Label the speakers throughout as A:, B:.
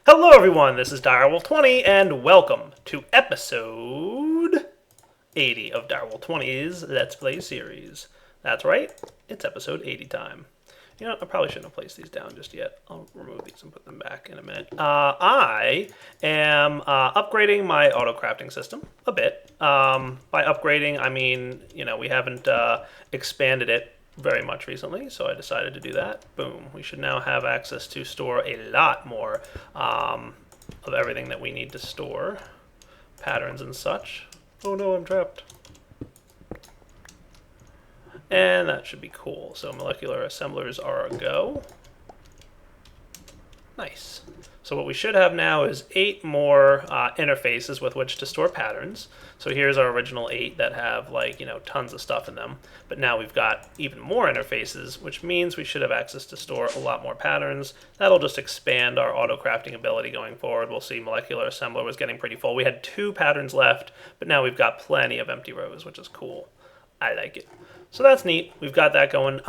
A: Hello everyone, this is Direwolf20 and welcome to episode 80 of Direwolf20's Let's Play series. That's right, it's episode 80 time. You know, I probably shouldn't have placed these down just yet. I'll remove these and put them back in a minute. I am upgrading my auto-crafting system a bit. By upgrading, I mean, we haven't expanded it very much recently, so I decided to do that. Boom. We should now have access to store a lot more of everything that we need to store. Patterns and such. Oh no, I'm trapped. And that should be cool. So molecular assemblers are a go. Nice. So what we should have now is 8 more interfaces with which to store patterns. So here's our original 8 that have tons of stuff in them. But now we've got even more interfaces, which means we should have access to store a lot more patterns. That'll just expand our auto crafting ability going forward. We'll see molecular assembler was getting pretty full. We had 2 patterns left, but now we've got plenty of empty rows, which is cool. I like it. So that's neat. We've got that going.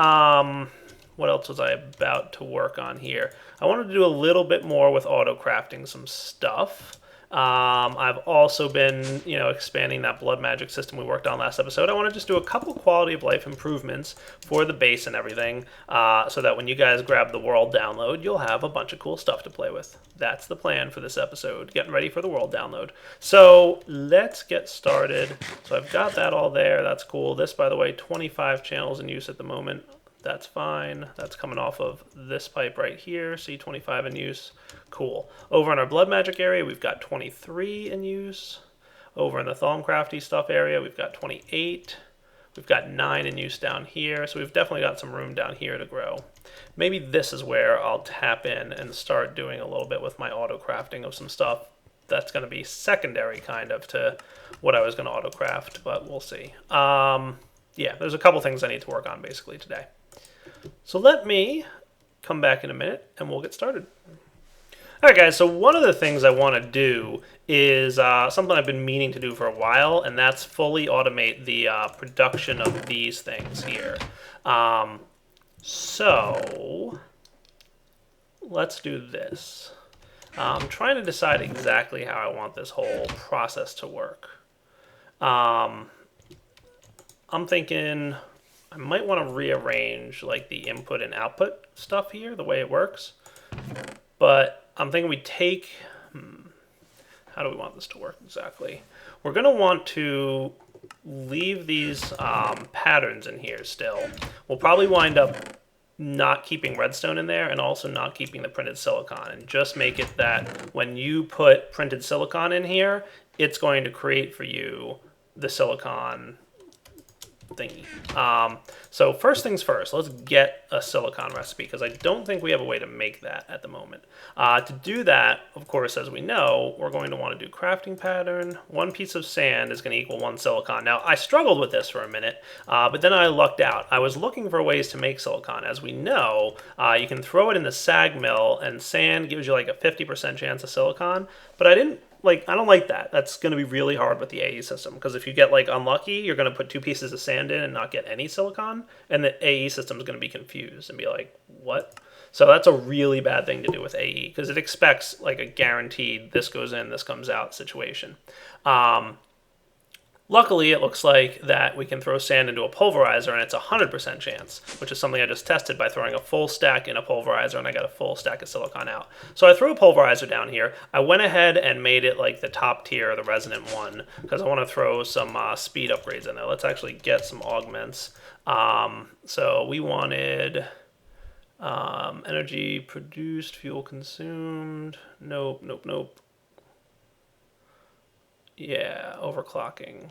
A: What else was I about to work on here? I wanted to do a little bit more with auto crafting some stuff. I've also been, expanding that blood magic system we worked on last episode. I want to just do a couple quality of life improvements for the base and everything, so that when you guys grab the world download, you'll have a bunch of cool stuff to play with. That's the plan for this episode, getting ready for the world download. So let's get started. So I've got that all there. That's cool. This, by the way, 25 channels in use at the moment. That's fine. That's coming off of this pipe right here. See, 25 in use. Cool. Over in our blood magic area, we've got 23 in use. Over in the Thalmcrafty stuff area, we've got 28. We've got 9 in use down here. So we've definitely got some room down here to grow. Maybe this is where I'll tap in and start doing a little bit with my auto crafting of some stuff. That's going to be secondary kind of to what I was going to auto craft, but we'll see. Yeah, there's a couple things I need to work on basically today. So let me come back in a minute and we'll get started. Alright guys, so one of the things I want to do is something I've been meaning to do for a while, and that's fully automate the production of these things here. So let's do this. I'm trying to decide exactly how I want this whole process to work. I'm thinking I might want to rearrange like the input and output stuff here, the way it works. But I'm thinking we take, how do we want this to work exactly? We're going to want to leave these patterns in here still. We'll probably wind up not keeping redstone in there and also not keeping the printed silicon, and just make it that when you put printed silicon in here, it's going to create for you the silicon thingy. So first things first, let's get a silicon recipe, because I don't think we have a way to make that at the moment. To do that, of course, as we know, we're going to want to do crafting pattern. 1 piece of sand is going to equal 1 silicon. Now, I struggled with this for a minute, but then I lucked out. I was looking for ways to make silicon. As we know, you can throw it in the sag mill, and sand gives you like a 50% chance of silicon, but I don't like that. That's going to be really hard with the AE system, because if you get unlucky, you're going to put 2 pieces of sand in and not get any silicon, and the AE system is going to be confused and be like, what? So that's a really bad thing to do with AE, because it expects a guaranteed this goes in, this comes out situation. Luckily, it looks like that we can throw sand into a pulverizer and it's a 100% chance, which is something I just tested by throwing a full stack in a pulverizer, and I got a full stack of silicon out. So I threw a pulverizer down here. I went ahead and made it like the top tier, the resonant one, because I want to throw some speed upgrades in there. Let's actually get some augments. So we wanted energy produced, fuel consumed. Nope. Yeah, overclocking.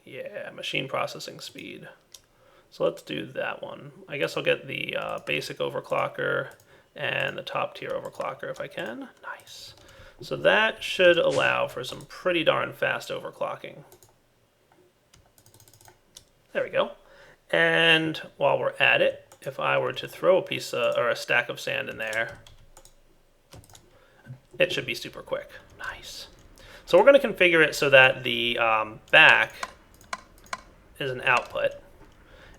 A: Yeah, machine processing speed. So let's do that one. I guess I'll get the basic overclocker and the top tier overclocker if I can. Nice. So that should allow for some pretty darn fast overclocking. There we go. And while we're at it, if I were to throw a piece or a stack of sand in there, it should be super quick. Nice. So we're going to configure it so that the back is an output.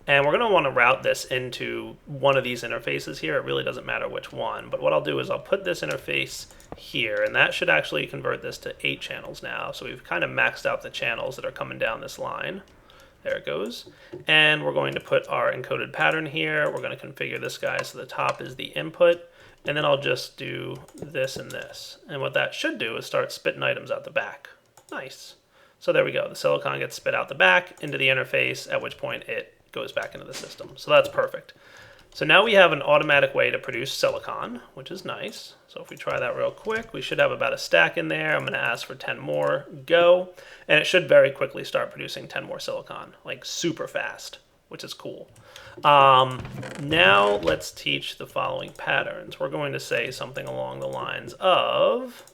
A: And we're going to want to route this into one of these interfaces here. It really doesn't matter which one. But what I'll do is I'll put this interface here, and that should actually convert this to 8 channels now. So we've kind of maxed out the channels that are coming down this line. There it goes. And we're going to put our encoded pattern here. We're going to configure this guy so the top is the input, and then I'll just do this and this. And what that should do is start spitting items out the back. Nice. So there we go. The silicon gets spit out the back into the interface, at which point it goes back into the system. So that's perfect. So now we have an automatic way to produce silicon, which is nice. So if we try that real quick, we should have about a stack in there. I'm going to ask for 10 more, go. And it should very quickly start producing 10 more silicon, like super fast, which is cool. Now let's teach the following patterns. We're going to say something along the lines of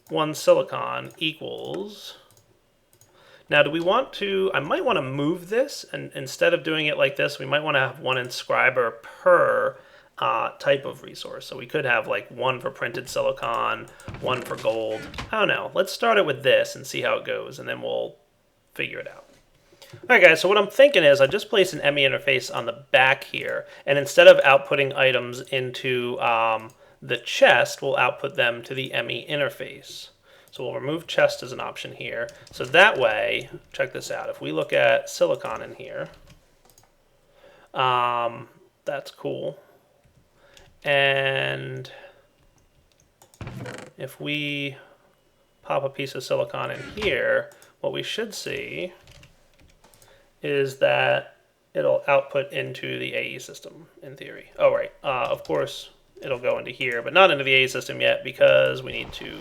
A: 1 silicon equals... Now, do we want to, I might want to move this, and instead of doing it like this, we might want to have 1 inscriber per type of resource. So we could have like 1 for printed silicon, 1 for gold. I don't know. Let's start it with this and see how it goes, and then we'll figure it out. All right, guys, so what I'm thinking is I just place an ME interface on the back here, and instead of outputting items into the chest, we'll output them to the ME interface. So we'll remove chest as an option here. So that way, check this out. If we look at silicon in here, that's cool. And if we pop a piece of silicon in here, what we should see is that it'll output into the AE system, in theory. Oh, right. Of course, it'll go into here, but not into the AE system yet because we need to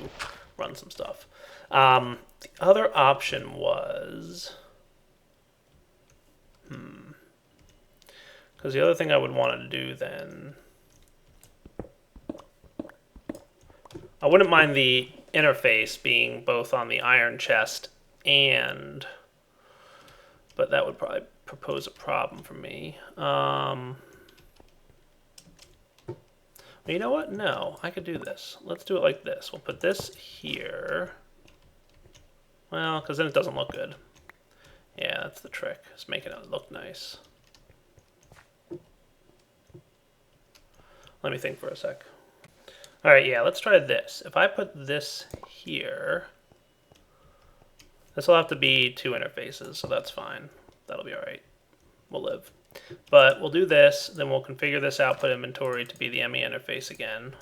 A: run some stuff. The other option was, because the other thing I would want to do then, I wouldn't mind the interface being both on the iron chest and, but that would probably propose a problem for me. You know what? No, I could do this. Let's do it like this. We'll put this here. Well, because then it doesn't look good. Yeah, that's the trick. It's making it look nice. Let me think for a sec. All right, yeah, let's try this. If I put this here, this will have to be 2 interfaces, so that's fine. That'll be all right. We'll live. But we'll do this, then we'll configure this output inventory to be the ME interface again.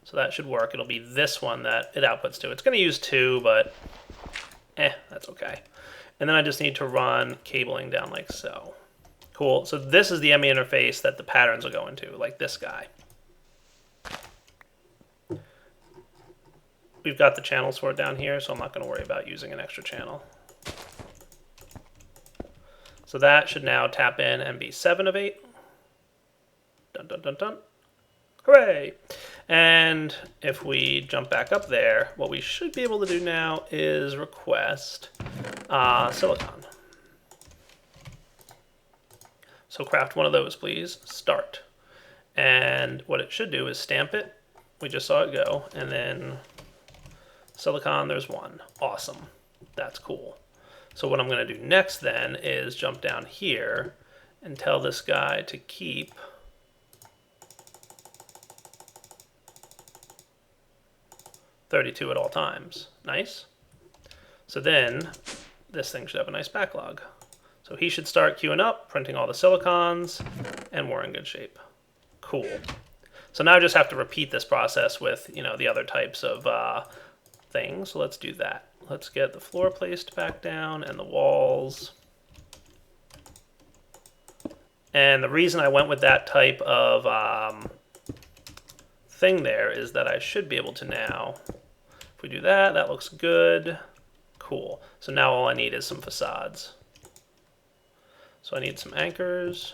A: So that should work. It'll be this one that it outputs to. It's going to use 2, but that's okay. And then I just need to run cabling down like so. Cool. So this is the ME interface that the patterns will go into, like this guy. We've got the channels for it down here, so I'm not going to worry about using an extra channel. So that should now tap in and be 7 of 8. Dun, dun, dun, dun. Hooray! And if we jump back up there, what we should be able to do now is request silicon. So craft one of those, please. Start. And what it should do is stamp it. We just saw it go. And then silicon, there's 1. Awesome. That's cool. So what I'm going to do next then is jump down here and tell this guy to keep $32 at all times. Nice. So then this thing should have a nice backlog. So he should start queuing up, printing all the silicons, and we're in good shape. Cool. So now I just have to repeat this process with, the other types of things. So let's do that. Let's get the floor placed back down and the walls. And the reason I went with that type of thing there is that I should be able to now, if we do that, that looks good. Cool. So now all I need is some facades. So I need some anchors.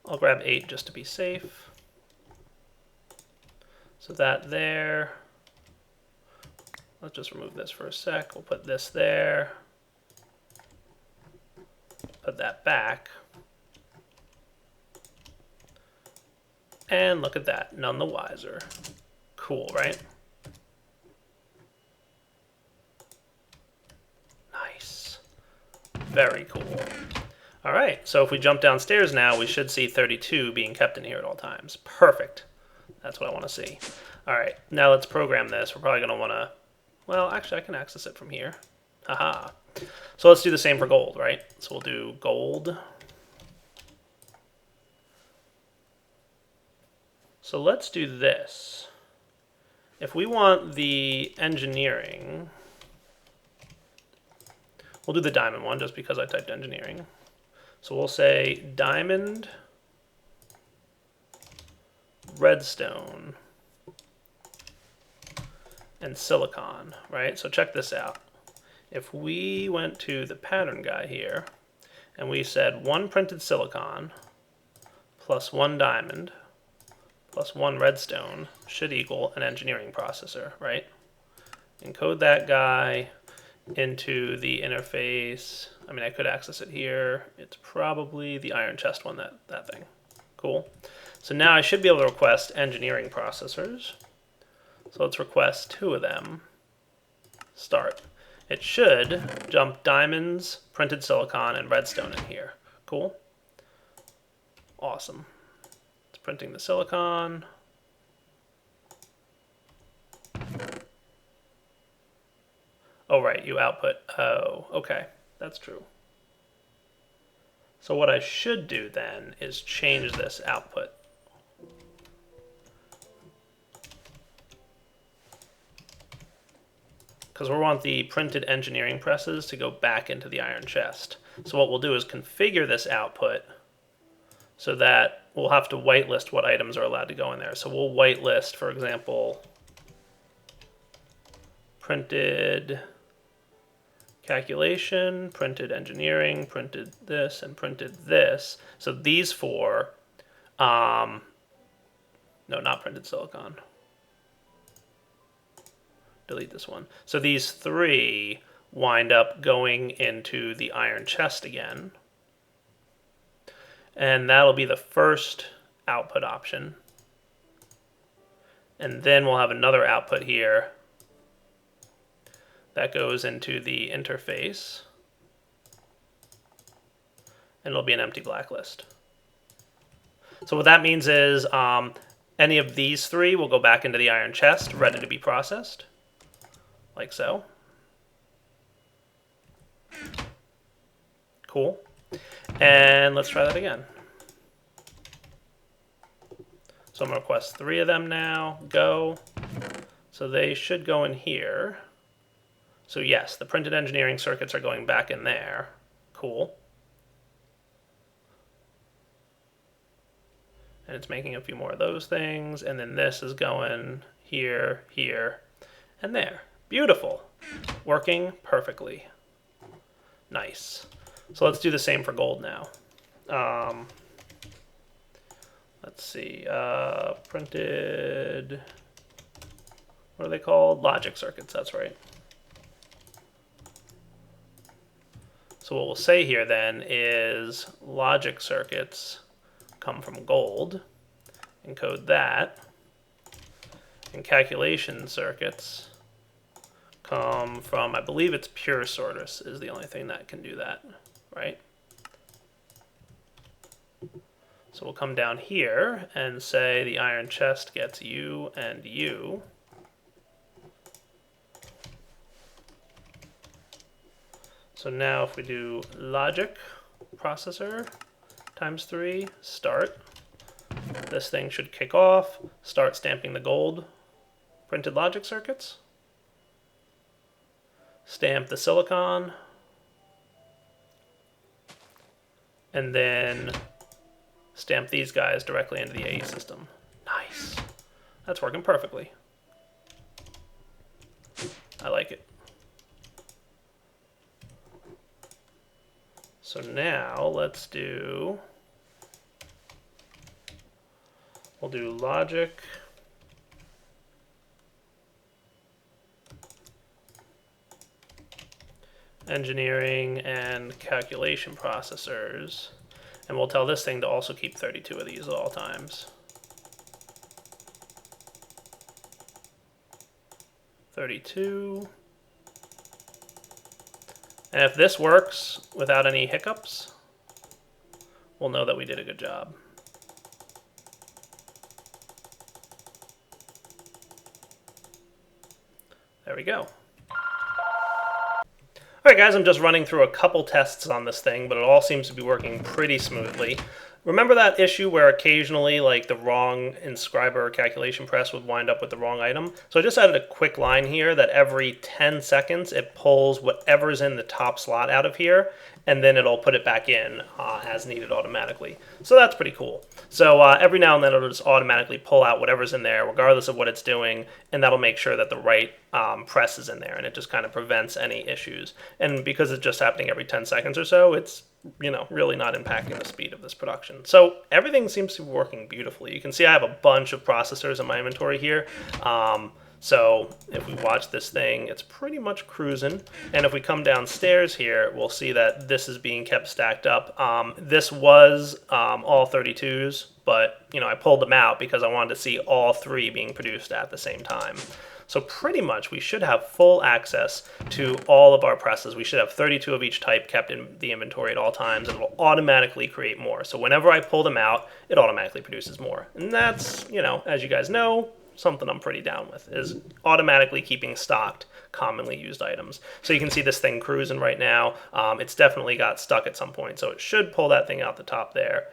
A: I'll grab 8 just to be safe. So that there. Let's just remove this for a sec. We'll put this there. Put that back. And look at that, none the wiser. Cool, right? Nice. Very cool. All right, so if we jump downstairs now, we should see 32 being kept in here at all times. Perfect. That's what I want to see. All right, now let's program this. We're probably going to want to, well, actually, I can access it from here. Haha. So let's do the same for gold, right? So we'll do gold. So let's do this. If we want the engineering, we'll do the diamond one just because I typed engineering. So we'll say diamond, redstone, and silicon, right? So check this out. If we went to the pattern guy here, and we said 1 printed silicon plus 1 diamond plus 1 redstone should equal an engineering processor, right? Encode that guy into the interface. I mean, I could access it here. It's probably the iron chest one, that thing. Cool. So now I should be able to request engineering processors. So let's request 2 of them. Start. It should jump diamonds, printed silicon, and redstone in here. Cool. Awesome. It's printing the silicon. Oh, right, you output. Oh, okay. That's true. So what I should do then is change this output. Because we want the printed engineering presses to go back into the iron chest. So what we'll do is configure this output so that we'll have to whitelist what items are allowed to go in there. So we'll whitelist, for example, printed calculation, printed engineering, printed this, and printed this. So these 4, no, not printed silicon. Delete this one. So these 3 wind up going into the iron chest again. And that'll be the first output option. And then we'll have another output here that goes into the interface. And it'll be an empty blacklist. So what that means is any of these 3 will go back into the iron chest, ready to be processed. Like so. Cool. And let's try that again. So I'm going to request 3 of them now. Go. So they should go in here. So yes, the printed engineering circuits are going back in there. Cool. And it's making a few more of those things. And then this is going here, here, and there. Beautiful. Working perfectly. Nice. So let's do the same for gold now. Let's see. Printed... What are they called? Logic circuits, that's right. So what we'll say here then is logic circuits come from gold. Encode that. And calculation circuits come from, I believe it's pure sorters is the only thing that can do that, right? So we'll come down here and say the iron chest gets you and you. So now if we do logic processor times 3, start, this thing should kick off, start stamping the gold printed logic circuits. Stamp the silicon, and then stamp these guys directly into the AE system. Nice. That's working perfectly. I like it. So now let's do, we'll do logic, engineering, and calculation processors. And we'll tell this thing to also keep 32 of these at all times. 32. And if this works without any hiccups, we'll know that we did a good job. There we go. Alright guys, I'm just running through a couple tests on this thing, but it all seems to be working pretty smoothly. Remember that issue where occasionally like the wrong inscriber or calculation press would wind up with the wrong item? So I just added a quick line here that every 10 seconds it pulls whatever's in the top slot out of here, and then it'll put it back in as needed automatically. So that's pretty cool. So every now and then it'll just automatically pull out whatever's in there regardless of what it's doing, and that'll make sure that the right press is in there, and it just kind of prevents any issues. And because it's just happening every 10 seconds or so, it's really not impacting the speed of this production. So everything seems to be working beautifully. You can see I have a bunch of processors in my inventory here. So if we watch this thing, it's pretty much cruising. And if we come downstairs here, we'll see that this is being kept stacked up. This was all 32s, but I pulled them out because I wanted to see all three being produced at the same time. So pretty much we should have full access to all of our presses. We should have 32 of each type kept in the inventory at all times, and it will automatically create more. So whenever I pull them out, it automatically produces more. And that's, as you guys know, something I'm pretty down with, is automatically keeping stocked commonly used items. So you can see this thing cruising right now. It's definitely got stuck at some point, so it should pull that thing out the top there.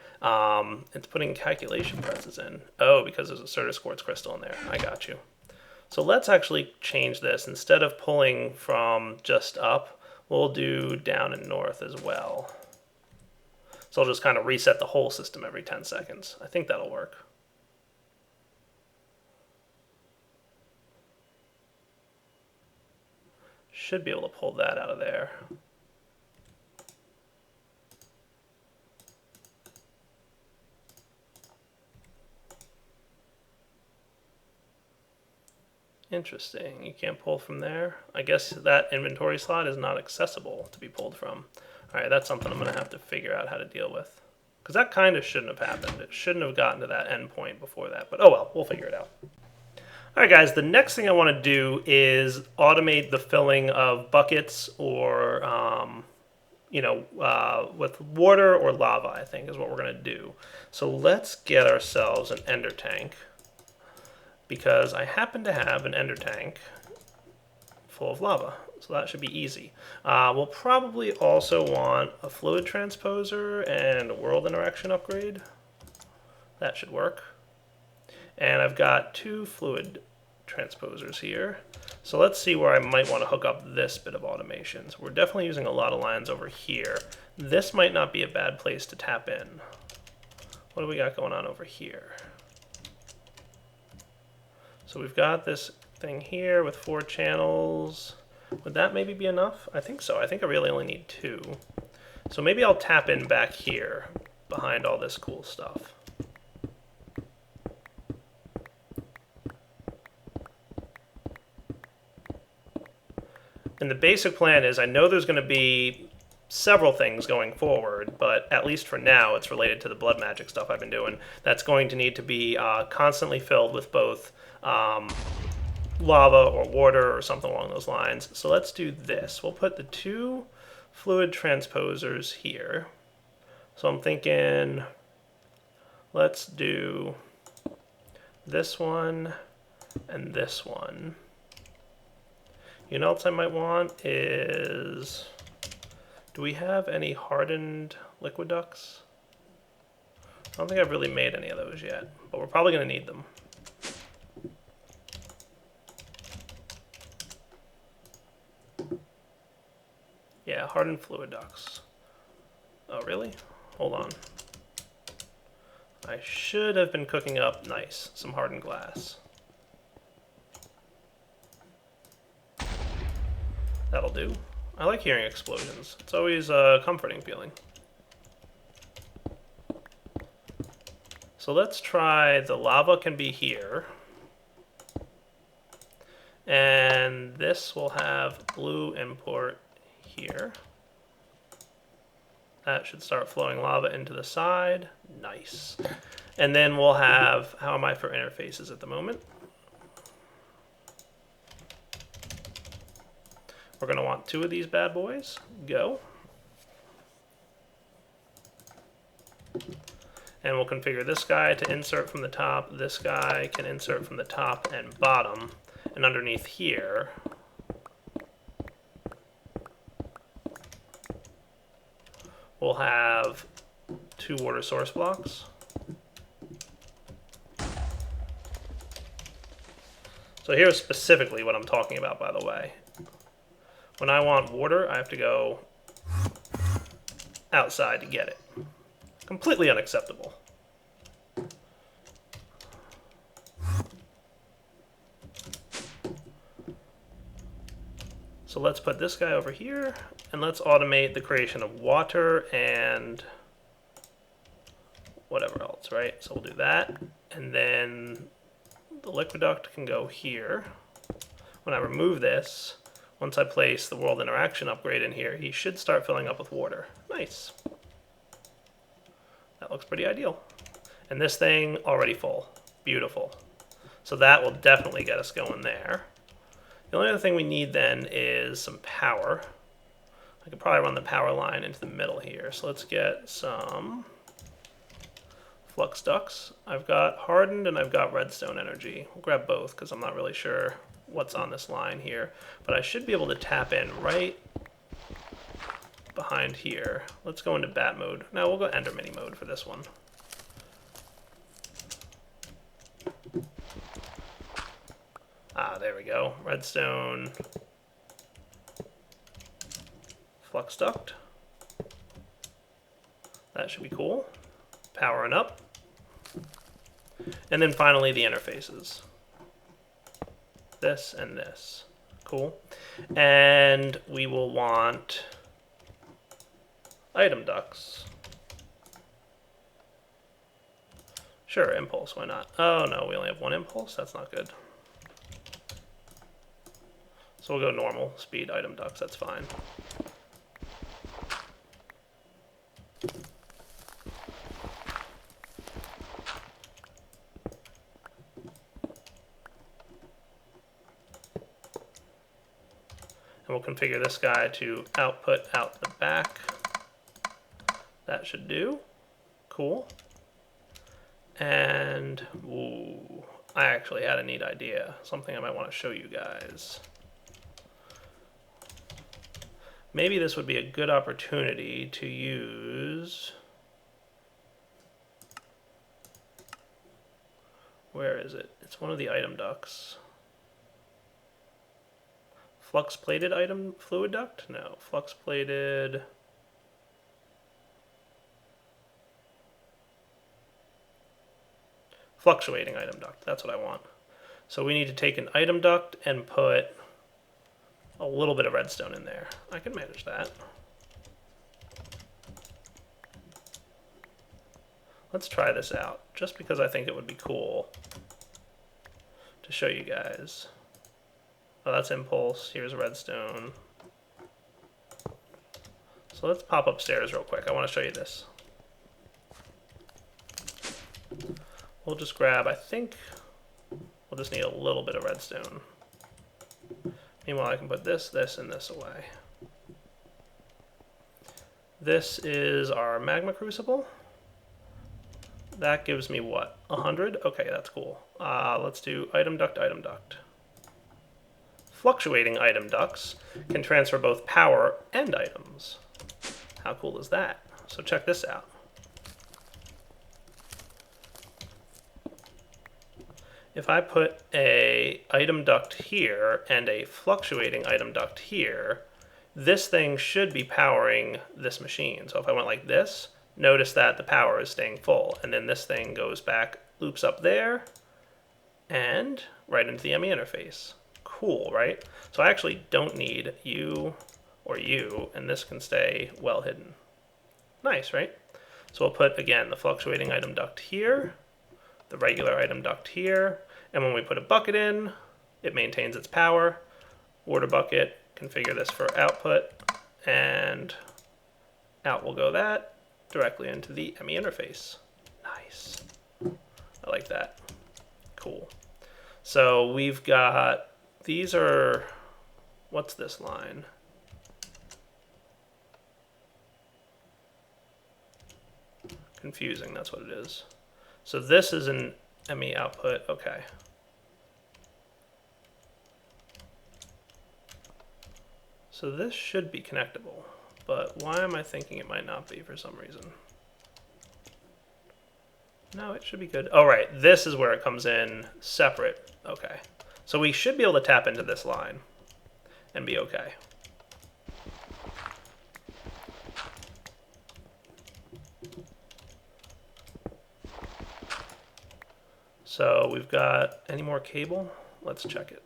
A: It's putting calculation presses in. Oh, because there's a Certus quartz crystal in there. I got you. So let's actually change this. Instead of pulling from just up, we'll do down and north as well. So I'll just kind of reset the whole system every 10 seconds. I think that'll work. Should be able to pull that out of there. Interesting. You can't pull from there. I guess that inventory slot is not accessible to be pulled from. All right, that's something I'm going to have to figure out how to deal with. Because that kind of shouldn't have happened. It shouldn't have gotten to that end point before that. But oh well, we'll figure it out. All right, guys, the next thing I want to do is automate the filling of buckets or, with water or lava, I think is what we're going to do. So let's get ourselves an ender tank, because I happen to have an ender tank full of lava, so that should be easy. We'll probably also want a fluid transposer and a world interaction upgrade. That should work. And I've got 2 fluid transposers here. So let's see where I might want to hook up this bit of automation. So we're definitely using a lot of lines over here. This might not be a bad place to tap in. What do we got going on over here? So we've got this thing here with 4 channels. Would that maybe be enough? I think so. I think I really only need 2. So maybe I'll tap in back here behind all this cool stuff. And the basic plan is, I know there's going to be several things going forward, but at least for now it's related to the blood magic stuff I've been doing. That's going to need to be constantly filled with both lava or water or something along those lines. So let's do this. We'll put the 2 fluid transposers here. So I'm thinking, let's do this one and this one. You know what else I might want is, do we have any hardened liquid ducts? I don't think I've really made any of those yet, but we're probably going to need them. Yeah, hardened fluid ducts. Oh, really? Hold on. I should have been cooking up, nice, some hardened glass. That'll do. I like hearing explosions. It's always a comforting feeling. So let's try, the lava can be here. And this will have blue import here. That should start flowing lava into the side. Nice. And then we'll have, how am I for interfaces at the moment? We're going to want 2 of these bad boys. Go. And we'll configure this guy to insert from the top. This guy can insert from the top and bottom. And underneath here, we'll have 2 water source blocks. So here's specifically what I'm talking about, by the way. When I want water, I have to go outside to get it. Completely unacceptable. So let's put this guy over here, and let's automate the creation of water and whatever else, right? So we'll do that, and then the liquid duct can go here. When I remove this, once I place the world interaction upgrade in here, he should start filling up with water. Nice. That looks pretty ideal. And this thing already full. Beautiful. So that will definitely get us going there. The only other thing we need then is some power. I could probably run the power line into the middle here. So let's get some flux ducts. I've got hardened and I've got redstone energy. We'll grab both because I'm not really sure what's on this line here. But I should be able to tap in right behind here. Let's go into bat mode. No, we'll go ender mini mode for this one. Ah, there we go. Redstone flux duct. That should be cool. Powering up. And then finally the interfaces. This and this. Cool. And we will want item ducts. Sure, impulse, why not? Oh no, we only have 1 impulse? That's not good. So we'll go normal speed item ducts, that's fine. And we'll configure this guy to output out the back. That should do. Cool. And, ooh, I actually had a neat idea. Something I might want to show you guys. Maybe this would be a good opportunity to use... Where is it? It's one of the item ducts. Flux plated item fluid duct? No, flux plated... Fluctuating item duct, that's what I want. So we need to take an item duct and put a little bit of redstone in there. I can manage that. Let's try this out, just because I think it would be cool to show you guys. Oh, that's impulse. Here's redstone. So let's pop upstairs real quick. I want to show you this. We'll just grab, I think, we'll just need a little bit of redstone. Meanwhile, I can put this, this, and this away. This is our magma crucible. That gives me what? 100? Okay, that's cool. Let's do item duct, item duct. Fluctuating item ducts can transfer both power and items. How cool is that? So check this out. If I put a item duct here and a fluctuating item duct here, this thing should be powering this machine. So if I went like this, notice that the power is staying full. And then this thing goes back, loops up there, and right into the ME interface. Cool, right? So I actually don't need you or you, and this can stay well hidden. Nice, right? So we'll put, again, the fluctuating item duct here, the regular item duct here, and when we put a bucket in, it maintains its power. Water bucket, configure this for output, and out will go that directly into the ME interface. Nice. I like that. Cool. So we've got, these are, what's this line? confusing, that's what it is. So this is an ME output, okay. So this should be connectable, but why am I thinking it might not be for some reason? No, it should be good. Oh, right, this is where it comes in separate. Okay, so we should be able to tap into this line and be okay. So we've got any more cable? Let's check it.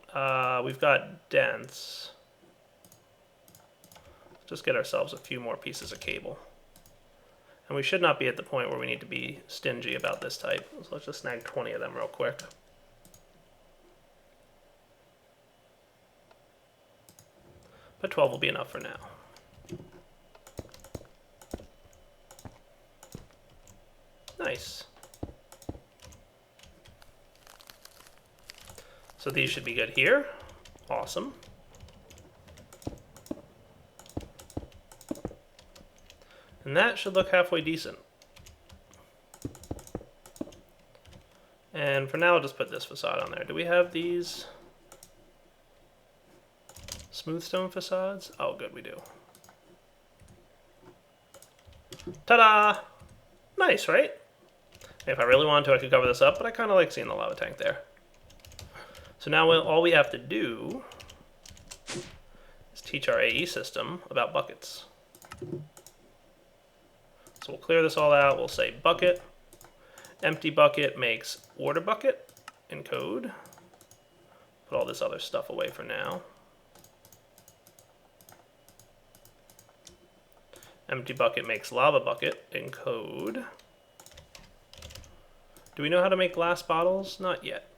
A: We've got dense. Just get ourselves a few more pieces of cable. And we should not be at the point where we need to be stingy about this type. So let's just snag 20 of them real quick. But 12 will be enough for now. Nice. So these should be good here. Awesome. And that should look halfway decent. And for now, I'll just put this facade on there. Do we have these smooth stone facades? Oh, good, we do. Ta-da! Nice, right? If I really wanted to, I could cover this up, but I kind of like seeing the lava tank there. So now all we have to do is teach our AE system about buckets. So we'll clear this all out. We'll say bucket. Empty bucket makes order bucket in code. Put all this other stuff away for now. Empty bucket makes lava bucket in code. Do we know how to make glass bottles? Not yet.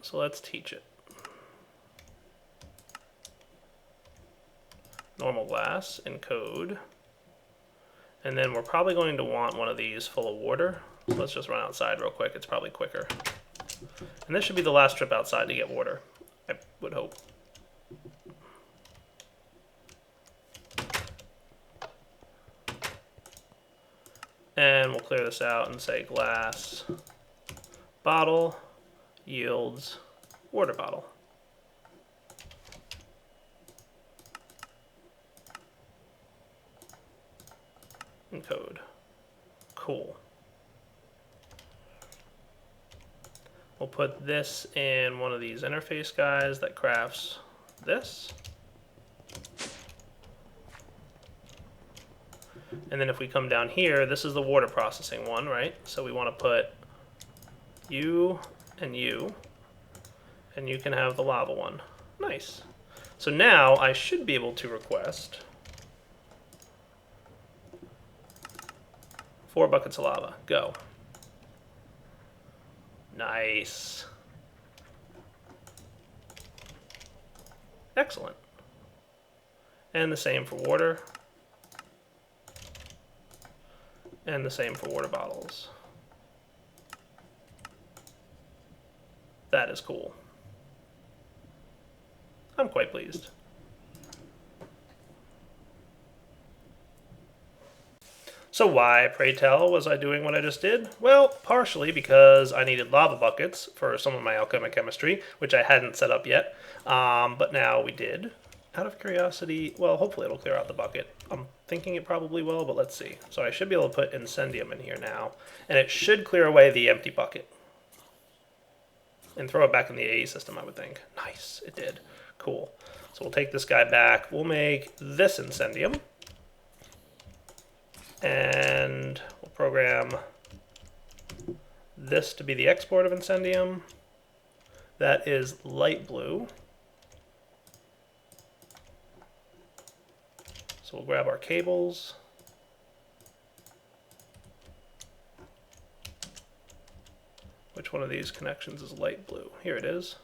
A: So let's teach it. Normal glass in code. And then we're probably going to want one of these full of water. So let's just run outside real quick. It's probably quicker. And this should be the last trip outside to get water, I would hope. And we'll clear this out and say glass bottle yields water bottle. In code. Cool. We'll put this in one of these interface guys that crafts this. And then if we come down here, this is the water processing one, right? So we want to put you, and you can have the lava one. Nice. So now I should be able to request 4 buckets of lava. Go. Nice. Excellent. And the same for water. And the same for water bottles. That is cool. I'm quite pleased. So why, pray tell, was I doing what I just did? Well, partially because I needed lava buckets for some of my alchemic chemistry, which I hadn't set up yet, but now we did. Out of curiosity, well, hopefully it'll clear out the bucket. I'm thinking it probably will, but let's see. So I should be able to put incendium in here now, and it should clear away the empty bucket. And throw it back in the AE system, I would think. Nice, it did. Cool. So we'll take this guy back. We'll make this incendium. And we'll program this to be the export of incendium. That is light blue. So we'll grab our cables. Which one of these connections is light blue? Here it is.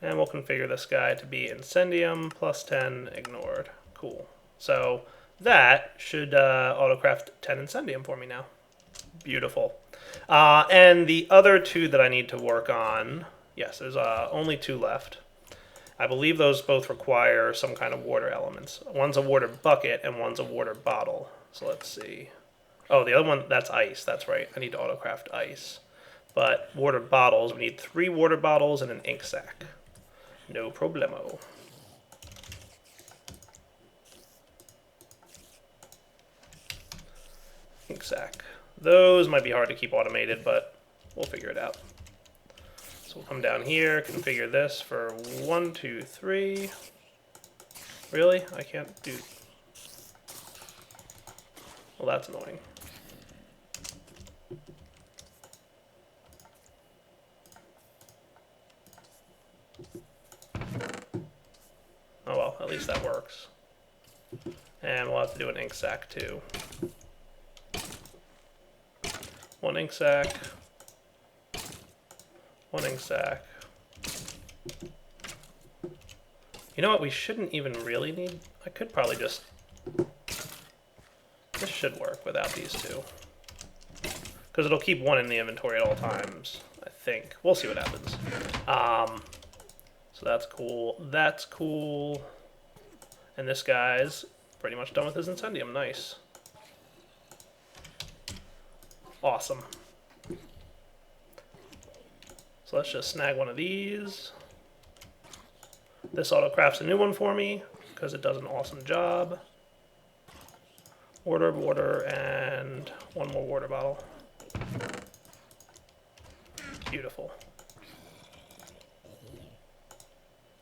A: And we'll configure this guy to be incendium plus 10 ignored. Cool. So that should autocraft 10 incendium for me now. Beautiful. And the other 2 that I need to work on, yes, there's only 2 left. I believe those both require some kind of water elements. One's a water bucket and one's a water bottle. So let's see. Oh, the other one, that's ice. That's right. I need to autocraft ice. But water bottles, we need 3 water bottles and an ink sac. No problemo. Ink sac. Those might be hard to keep automated, but we'll figure it out. So we'll come down here, configure this for 1, 2, 3. Really? I can't do... Well, that's annoying. Oh well, at least that works. And we'll have to do an ink sac too. 1 ink sac. 1 ink sac. You know what, we shouldn't even really need... I could probably just... This should work without these two. Because it'll keep 1 in the inventory at all times, I think. We'll see what happens. So that's cool. That's cool. And this guy's pretty much done with his Incendium. Nice. Awesome. So let's just snag one of these. This auto crafts a new one for me because it does an awesome job. Water, water, and 1 more water bottle. Beautiful.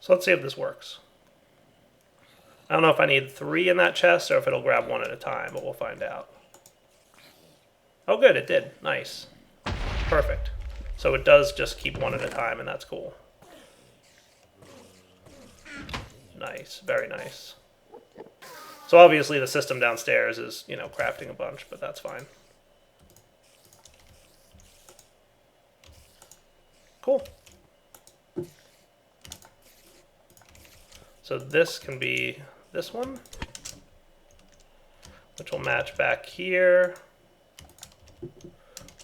A: So let's see if this works. I don't know if I need 3 in that chest or if it'll grab 1 at a time, but we'll find out. Oh good, it did. Nice. Perfect. So it does just keep 1 at a time, and that's cool. Nice, very nice. So obviously the system downstairs is, you know, crafting a bunch, but that's fine. Cool. So this can be this one, which will match back here,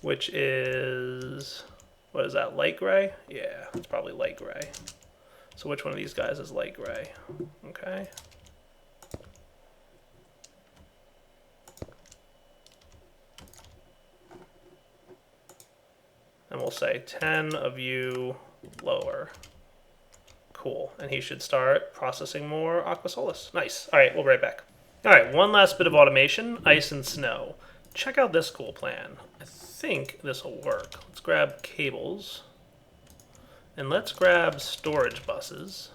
A: which is, what is that, light gray? Yeah, it's probably light gray. So which one of these guys is light gray? Okay. And we'll say 10 of you lower. Cool. And he should start processing more Aqua Solis. Nice. All right, we'll be right back. All right, one last bit of automation, ice and snow. Check out this cool plan. I think this will work. Let's grab cables. And let's grab storage buses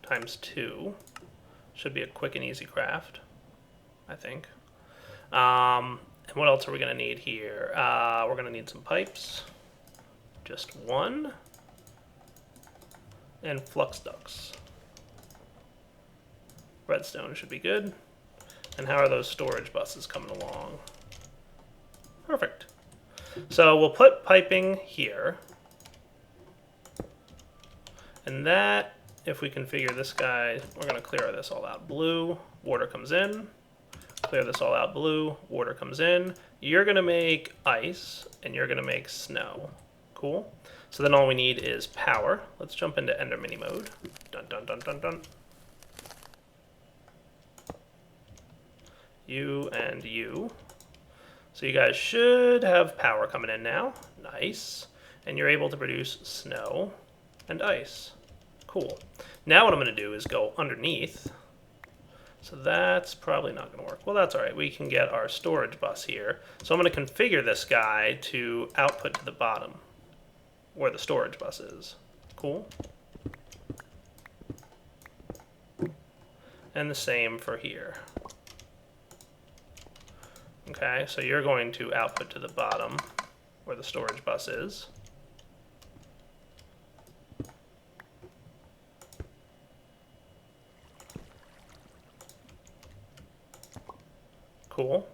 A: times 2. Should be a quick and easy craft, I think. And what else are we going to need here? We're going to need some pipes. Just 1. And flux ducts. Redstone should be good. And how are those storage buses coming along? Perfect. So we'll put piping here. And that, if we configure this guy, we're going to clear this all out blue. Water comes in. Clear this all out blue. Water comes in. You're going to make ice, and you're going to make snow. Cool. So then all we need is power. Let's jump into Ender Mini mode. Dun dun dun dun dun. You and you. So you guys should have power coming in now. Nice. And you're able to produce snow and ice. Cool. Now what I'm going to do is go underneath. So that's probably not going to work. Well, that's all right. We can get our storage bus here. So I'm going to configure this guy to output to the bottom, where the storage bus is. Cool. And the same for here. Okay, so you're going to output to the bottom where the storage bus is. Cool.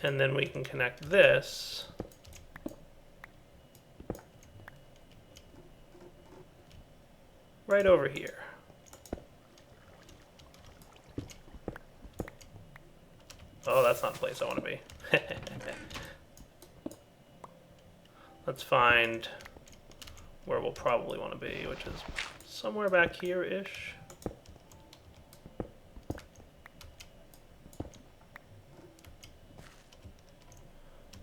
A: And then we can connect this right over here. Oh, that's not the place I want to be. Let's find where we'll probably want to be, which is somewhere back here-ish.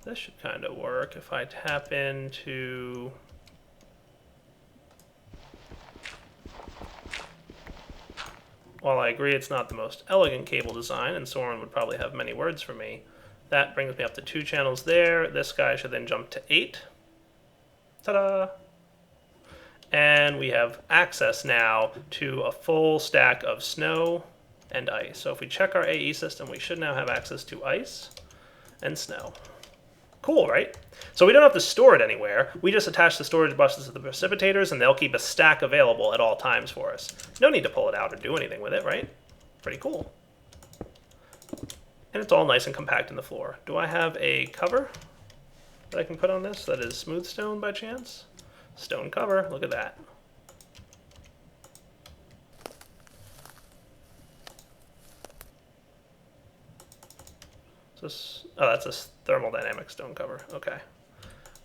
A: This should kind of work if I tap into... While I agree it's not the most elegant cable design, and Soren would probably have many words for me, that brings me up to 2 channels there. This guy should then jump to 8. Ta-da! And we have access now to a full stack of snow and ice. So if we check our AE system, we should now have access to ice and snow. Cool, right? So we don't have to store it anywhere. We just attach the storage buses to the precipitators, and they'll keep a stack available at all times for us. No need to pull it out or do anything with it, right? Pretty cool. And it's all nice and compact in the floor. Do I have a cover that I can put on this that is smooth stone by chance? Stone cover, look at that. Oh, that's a thermodynamic stone cover. Okay.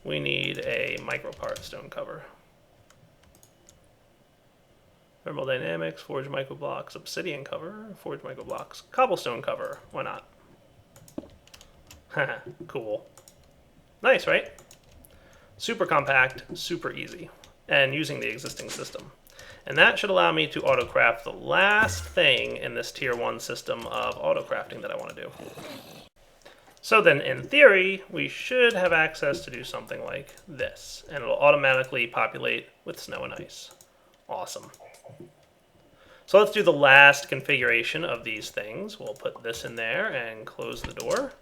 A: We need a micropart stone cover. Thermodynamics, forged microblocks, obsidian cover, forged microblocks, cobblestone cover. Why not? Haha, cool. Nice, right? Super compact, super easy, and using the existing system. And that should allow me to autocraft the last thing in this tier 1 system of autocrafting that I want to do. So then, in theory, we should have access to do something like this, and it'll automatically populate with snow and ice. Awesome. So let's do the last configuration of these things. We'll put this in there and close the door.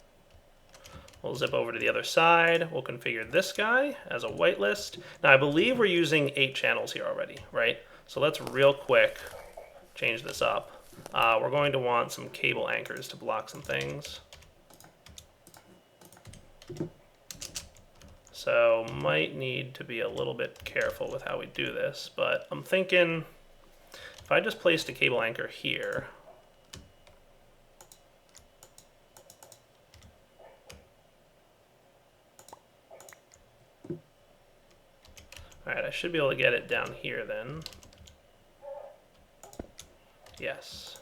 A: We'll zip over to the other side. We'll configure this guy as a whitelist. Now, I believe we're using 8 channels here already, right? So let's real quick change this up. We're going to want some cable anchors to block some things. So might need to be a little bit careful with how we do this, but I'm thinking if I just placed a cable anchor here, alright, I should be able to get it down here then. Yes.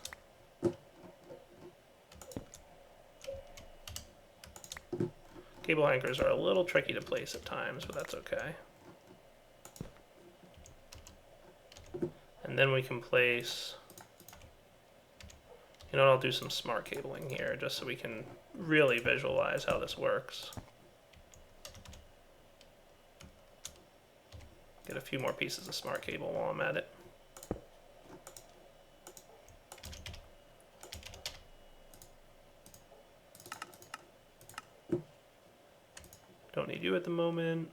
A: Cable anchors are a little tricky to place at times, but that's okay. And then we can place, you know, I'll do some smart cabling here just so we can really visualize how this works. Get a few more pieces of smart cable while I'm at it. Don't need you at the moment.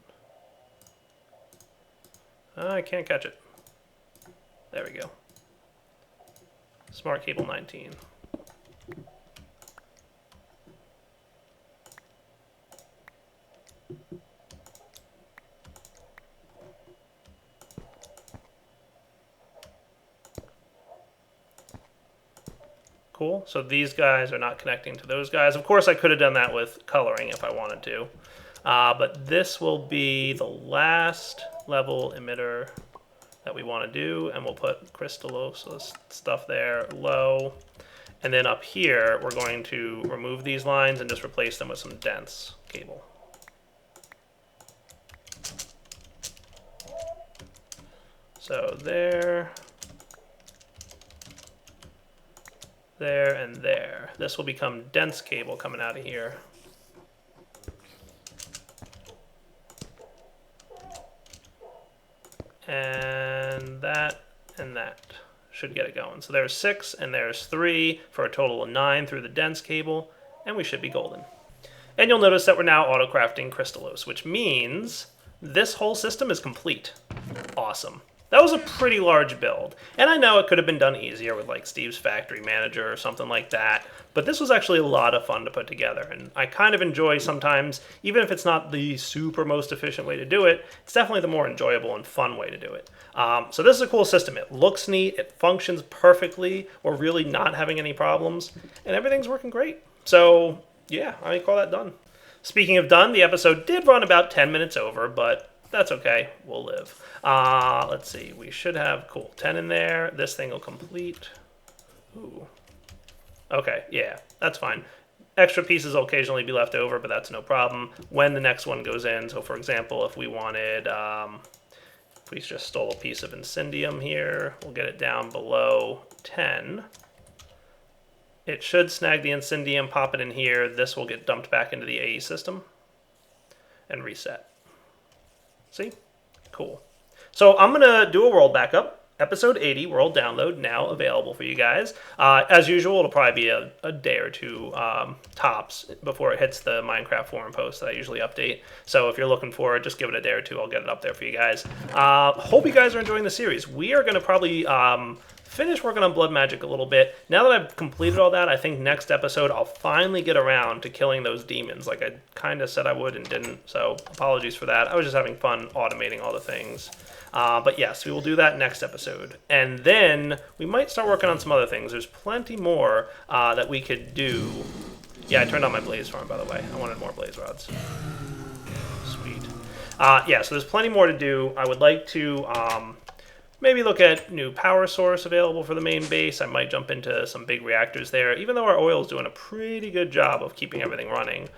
A: I can't catch it. There we go. Smart cable 19. Cool. So these guys are not connecting to those guys. Of course, I could have done that with coloring if I wanted to. But this will be the last level emitter that we want to do, and we'll put crystallosis stuff there low. And then up here, we're going to remove these lines and just replace them with some dense cable. So there, there, and there. This will become dense cable coming out of here. And that should get it going. So there's 6 and there's 3 for a total of 9 through the dense cable, and we should be golden. And you'll notice that we're now auto-crafting crystallose, which means this whole system is complete. Awesome. That was a pretty large build, and I know it could have been done easier with like Steve's Factory Manager or something like that, but this was actually a lot of fun to put together, and I kind of enjoy sometimes, even if it's not the super most efficient way to do it, it's definitely the more enjoyable and fun way to do it. So this is a cool system. It looks neat, it functions perfectly, we're really not having any problems, and everything's working great. So yeah, I call that done. Speaking of done, the episode did run about 10 minutes over, but that's okay. We'll live. Let's see. We should have, cool, 10 in there. This thing will complete. Ooh. Okay, yeah, that's fine. Extra pieces will occasionally be left over, but that's no problem. When the next one goes in, so for example, if we wanted, if we just stole a piece of Incendium here, we'll get it down below 10. It should snag the Incendium, pop it in here. This will get dumped back into the AE system and reset. See? Cool. So I'm going to do a world backup. Episode 80 world download now available for you guys. As usual, it'll probably be a day or two tops before it hits the Minecraft forum post that I usually update. So if you're looking for it, just give it a day or two. I'll get it up there for you guys. Hope you guys are enjoying the series. We are going to probably finish working on blood magic a little bit. Now that I've completed all that, I think next episode I'll finally get around to killing those demons like I kind of said I would and didn't. So apologies for that. I was just having fun automating all the things. But yes, we will do that next episode. And then we might start working on some other things. There's plenty more that we could do. Yeah, I turned on my blaze farm, by the way. I wanted more blaze rods. Sweet. Yeah, so there's plenty more to do. I would like to maybe look at new power source available for the main base. I might jump into some big reactors there. Even though our oil is doing a pretty good job of keeping everything running,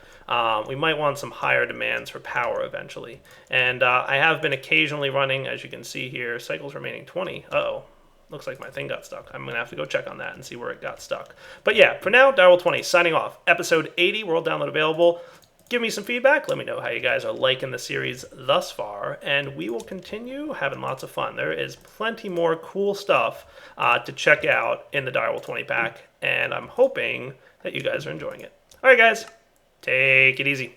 A: we might want some higher demands for power eventually. And I have been occasionally running, as you can see here, cycles remaining 20. Uh-oh. Looks like my thing got stuck. I'm going to have to go check on that and see where it got stuck. But yeah, for now, Direwolf20 signing off. Episode 80, world download available. Give me some feedback. Let me know how you guys are liking the series thus far, and we will continue having lots of fun. There is plenty more cool stuff to check out in the Direwolf20 pack, and I'm hoping that you guys are enjoying it. All right, guys, take it easy.